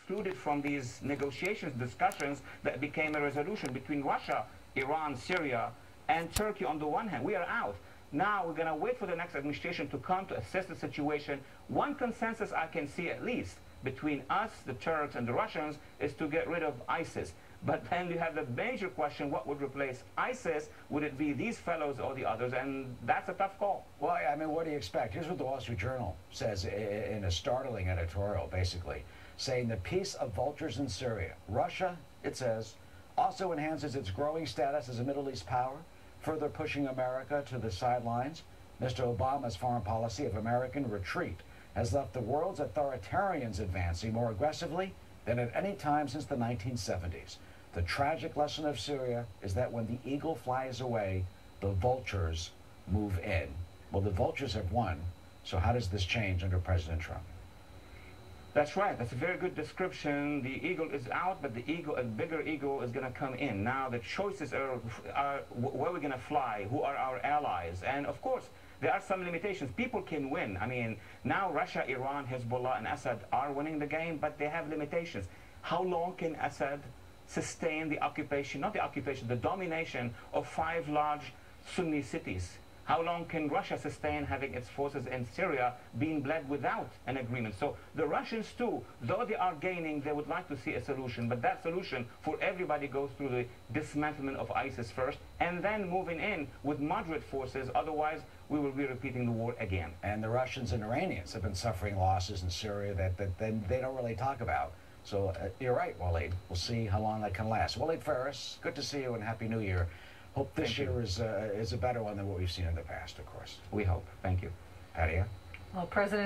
excluded from these negotiations, discussions that became a resolution between Russia, Iran, Syria, and Turkey on the one hand. We are out. Now we're going to wait for the next administration to come to assess the situation. One consensus I can see at least between us, the Turks, and the Russians is to get rid of ISIS. But then you have the major question, what would replace ISIS? Would it be these fellows or the others? And that's a tough call. Well, I mean, what do you expect? Here's what the Wall Street Journal says in a startling editorial, basically, saying the peace of vultures in Syria. Russia, it says, also enhances its growing status as a Middle East power, further pushing America to the sidelines. Mr. Obama's foreign policy of American retreat has left the world's authoritarians advancing more aggressively than at any time since the 1970s. The tragic lesson of Syria is that when the eagle flies away, the vultures move in. Well, the vultures have won, so how does this change under President Trump? That's right. That's a very good description. The eagle is out, but the eagle, a bigger eagle, is going to come in. Now the choices are where we're going to fly, who are our allies, and of course there are some limitations. People can win. I mean, now Russia, Iran, Hezbollah, and Assad are winning the game, but they have limitations. How long can Assad sustain the occupation, not the occupation, the domination of 5 large Sunni cities? How long can Russia sustain having its forces in Syria being bled without an agreement? So the Russians too, though they are gaining, they would like to see a solution. But that solution for everybody goes through the dismantlement of ISIS first and then moving in with moderate forces. Otherwise, we will be repeating the war again. And the Russians and Iranians have been suffering losses in Syria that they don't really talk about. So you're right, Waleed. We'll see how long that can last. Waleed Phares, good to see you and Happy New Year. Hope this year is a better one than what we've seen in the past, of course. We hope. Thank you. Hadia? Well, President